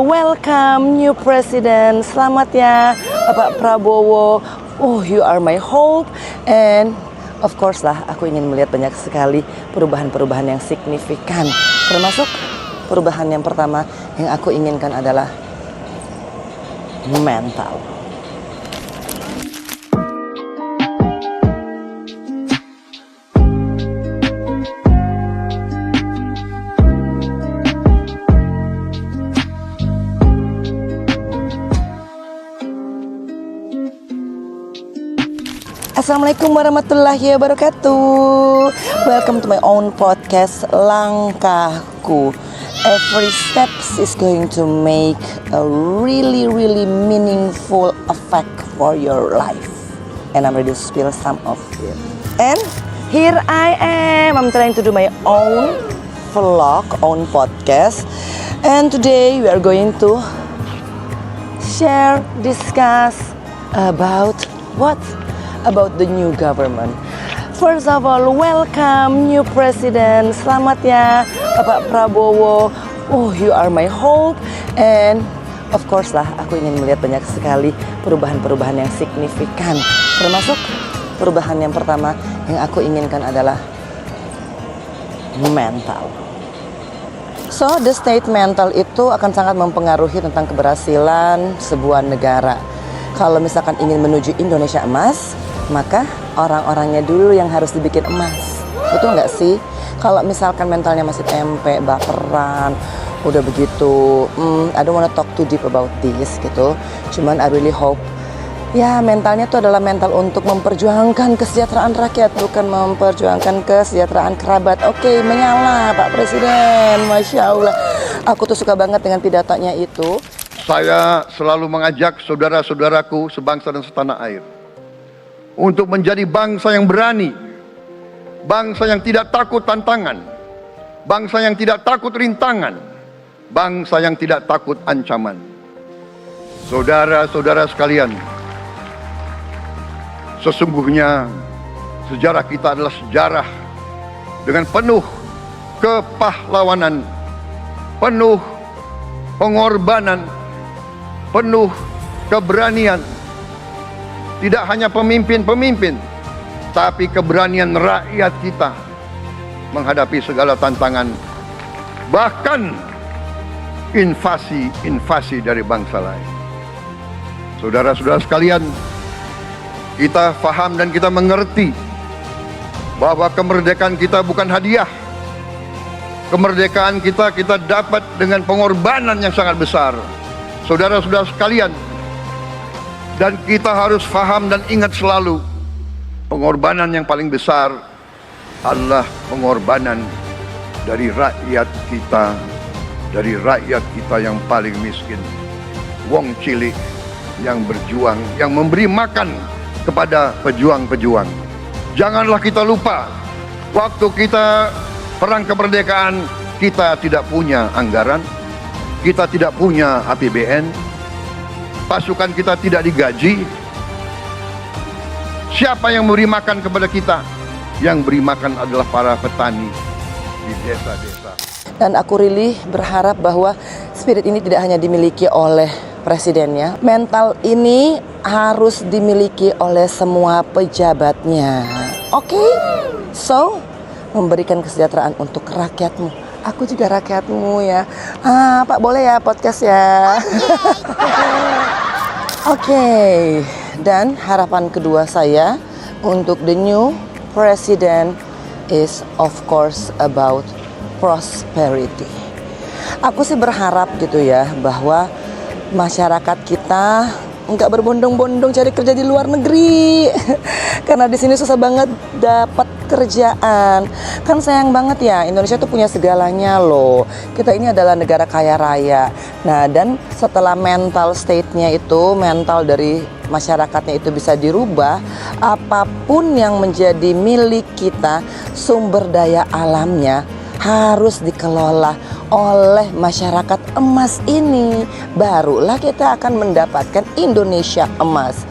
Welcome new president. Selamat ya Bapak Prabowo. Oh, you are my hope. And of course lah, aku ingin melihat banyak sekali perubahan-perubahan yang signifikan. Termasuk perubahan yang pertama yang aku inginkan adalah mental. Assalamualaikum warahmatullahi wabarakatuh. Welcome to my own podcast Langkahku. Every step is going to make a really meaningful effect for your life. And I'm ready to spill some of it. And here I am. I'm trying to do my own vlog, own podcast. And today we are going to discuss about what? About the new government. First of all, welcome new president. Selamat ya Bapak Prabowo. Oh, you are my hope. And of course lah, aku ingin melihat banyak sekali perubahan-perubahan yang signifikan. Termasuk perubahan yang pertama yang aku inginkan adalah mental. So, the state mental itu akan sangat mempengaruhi tentang keberhasilan sebuah negara. Kalau misalkan ingin menuju Indonesia emas, maka orang-orangnya dulu yang harus dibikin emas. Betul nggak sih? Kalau misalkan mentalnya masih tempe, baperan, udah begitu, I don't wanna talk too deep about this gitu. Cuman I really hope, ya mentalnya itu adalah mental untuk memperjuangkan kesejahteraan rakyat, bukan memperjuangkan kesejahteraan kerabat. Oke, menyala Pak Presiden, Masya Allah. Aku tuh suka banget dengan pidatonya itu. Saya selalu mengajak saudara-saudaraku sebangsa dan setanah air untuk menjadi bangsa yang berani, bangsa yang tidak takut tantangan, bangsa yang tidak takut rintangan, bangsa yang tidak takut ancaman. Saudara-saudara sekalian, sesungguhnya sejarah kita adalah sejarah dengan penuh kepahlawanan, penuh pengorbanan, penuh keberanian. Tidak hanya pemimpin-pemimpin, tapi keberanian rakyat kita menghadapi segala tantangan, bahkan invasi dari bangsa lain. Saudara-saudara sekalian, kita faham dan kita mengerti bahwa kemerdekaan kita bukan hadiah. Kemerdekaan kita dapat dengan pengorbanan yang sangat besar. Saudara-saudara sekalian, dan kita harus faham dan ingat selalu, pengorbanan yang paling besar adalah pengorbanan dari rakyat kita yang paling miskin. Wong cilik yang berjuang, yang memberi makan kepada pejuang-pejuang. Janganlah kita lupa, waktu kita perang kemerdekaan, kita tidak punya anggaran, kita tidak punya APBN, pasukan kita tidak digaji. Siapa yang memberi makan kepada kita? Yang beri makan adalah para petani di desa-desa. Dan aku really berharap bahwa spirit ini tidak hanya dimiliki oleh presidennya. Mental ini harus dimiliki oleh semua pejabatnya. Oke? So, memberikan kesejahteraan untuk rakyatmu. Aku juga rakyatmu ya. Pak boleh ya podcast ya. Oke. Dan harapan kedua saya untuk the new president is of course about prosperity. Aku sih berharap gitu ya bahwa masyarakat kita nggak berbondong-bondong cari kerja di luar negeri. Karena di sini susah banget dapat kerjaan. Kan sayang banget ya, Indonesia tuh punya segalanya loh. Kita ini adalah negara kaya raya. Nah, dan setelah mental state-nya itu, mental dari masyarakatnya itu bisa dirubah, apapun yang menjadi milik kita, sumber daya alamnya harus dikelola oleh masyarakat emas ini. Barulah kita akan mendapatkan Indonesia emas.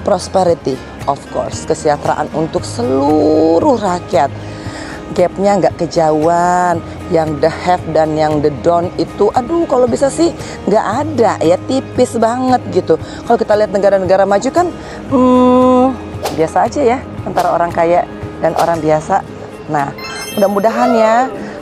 Prosperity, of course, kesejahteraan untuk seluruh rakyat. Gapnya nggak kejauhan. Yang the have dan yang the don't itu, aduh kalau bisa sih nggak ada ya, tipis banget gitu. Kalau kita lihat negara-negara maju kan biasa aja ya antara orang kaya dan orang biasa. Nah, mudah-mudahan ya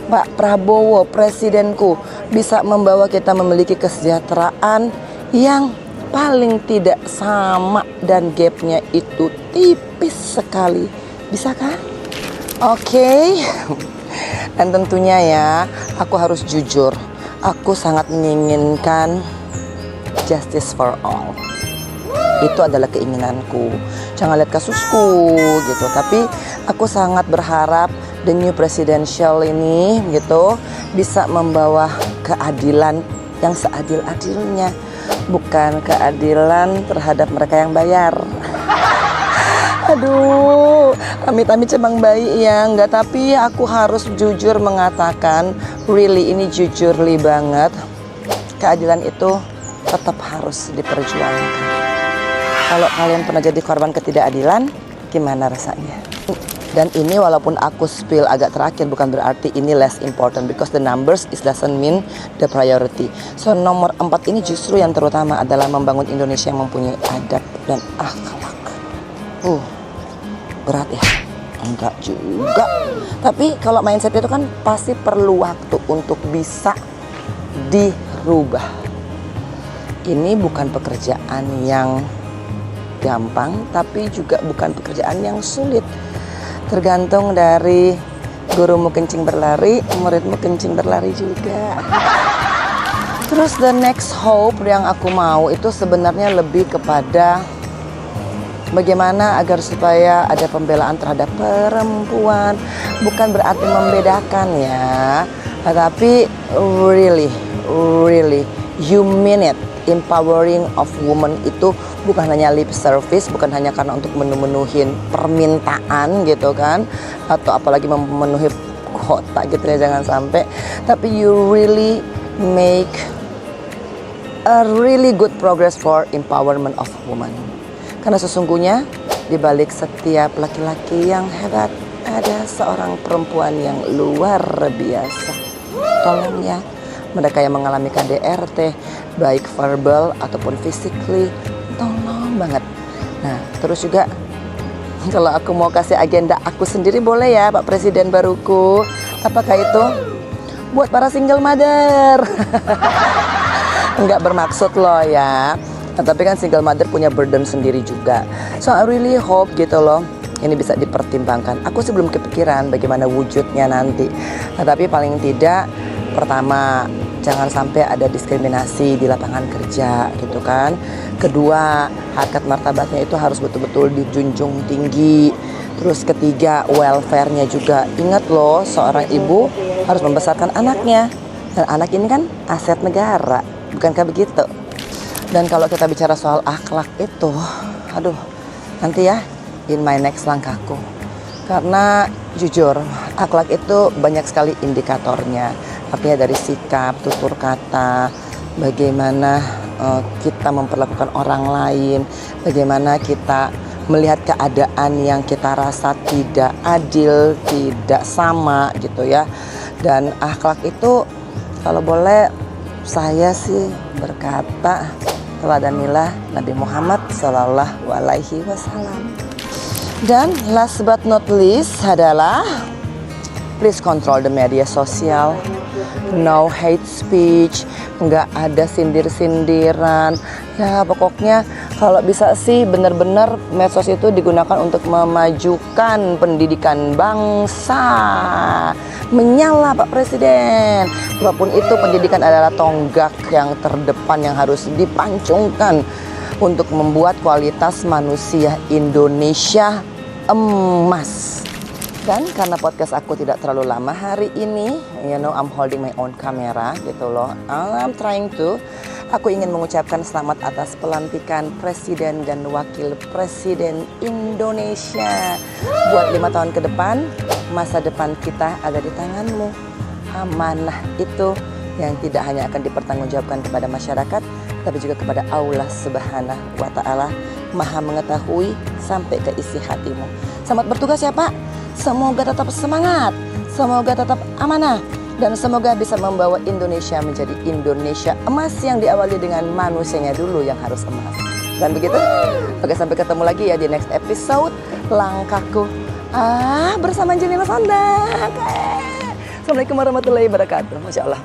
Pak Prabowo, presidenku, bisa membawa kita memiliki kesejahteraan yang paling tidak sama dan gapnya itu tipis sekali. Bisa kan? Oke. Dan tentunya ya, aku harus jujur, aku sangat menginginkan justice for all. Itu adalah keinginanku. Jangan lihat kasusku gitu, tapi aku sangat berharap the new presidential ini gitu bisa membawa keadilan yang seadil-adilnya, bukan keadilan terhadap mereka yang bayar. Aduh, amit-amit cemang bayi ya, enggak, tapi aku harus jujur mengatakan, really ini jujurly banget, keadilan itu tetap harus diperjuangkan. Kalau kalian pernah jadi korban ketidakadilan, gimana rasanya? Dan ini walaupun aku spill agak terakhir bukan berarti ini less important, because the numbers is doesn't mean the priority. So nomor 4 ini justru yang terutama adalah membangun Indonesia yang mempunyai adab dan akhlak. Berat ya? Enggak juga. Tapi kalau mindset itu kan pasti perlu waktu untuk bisa dirubah. Ini bukan pekerjaan yang gampang, tapi juga bukan pekerjaan yang sulit. Tergantung dari gurumu kencing berlari, muridmu kencing berlari juga. Terus the next hope yang aku mau itu sebenarnya lebih kepada bagaimana agar supaya ada pembelaan terhadap perempuan. Bukan berarti membedakan ya, tetapi really you mean it. Empowering of woman itu bukan hanya lip service, bukan hanya karena untuk memenuhi permintaan gitu kan, atau apalagi memenuhi kota gitu ya, jangan sampai. Tapi you really make a really good progress for empowerment of woman. Karena sesungguhnya di balik setiap laki-laki yang hebat ada seorang perempuan yang luar biasa. Tolong ya, mereka yang mengalami KDRT baik verbal ataupun physically, tolong banget. Nah, terus juga kalau aku mau kasih agenda aku sendiri boleh ya Pak Presiden baruku. Apakah itu? Buat para single mother. Enggak bermaksud loh ya. Nah, tapi kan single mother punya burden sendiri juga. So I really hope gitu loh, ini bisa dipertimbangkan. Aku sih belum kepikiran bagaimana wujudnya nanti. Nah, tapi paling tidak, pertama, jangan sampai ada diskriminasi di lapangan kerja gitu kan. Kedua, harkat martabatnya itu harus betul-betul dijunjung tinggi. Terus ketiga, welfare-nya juga. Ingat loh, seorang ibu harus membesarkan anaknya. Dan anak ini kan aset negara, bukankah begitu? Dan kalau kita bicara soal akhlak itu, aduh, nanti ya in my next langkahku. Karena jujur, akhlak itu banyak sekali indikatornya. Artinya dari sikap, tutur kata, bagaimana kita memperlakukan orang lain, bagaimana kita melihat keadaan yang kita rasa tidak adil, tidak sama gitu ya. Dan akhlak itu kalau boleh saya sih berkata, teladanilah Nabi Muhammad Sallallahu Alaihi Wasallam. Dan last but not least adalah please control the media sosial. No hate speech, nggak ada sindir-sindiran. Ya pokoknya kalau bisa sih benar-benar medsos itu digunakan untuk memajukan pendidikan bangsa. Menyala Pak Presiden. Apapun itu, pendidikan adalah tonggak yang terdepan yang harus dipancungkan untuk membuat kualitas manusia Indonesia emas. Dan karena podcast aku tidak terlalu lama hari ini, you know, I'm holding my own camera gitu loh. I'm trying to. Aku ingin mengucapkan selamat atas pelantikan Presiden dan Wakil Presiden Indonesia. Buat 5 tahun ke depan, masa depan kita ada di tanganmu. Amanah itu yang tidak hanya akan dipertanggungjawabkan kepada masyarakat, tapi juga kepada Allah Subhanahu wa Ta'ala, Maha mengetahui sampai ke isi hatimu. Selamat bertugas ya Pak. Semoga tetap semangat, semoga tetap amanah, Dan semoga bisa membawa Indonesia menjadi Indonesia emas yang diawali dengan manusianya dulu yang harus emas. Dan begitu, oke, sampai ketemu lagi ya di next episode Langkahku bersama Angelina Sondag. Assalamualaikum warahmatullahi wabarakatuh. Masya Allah.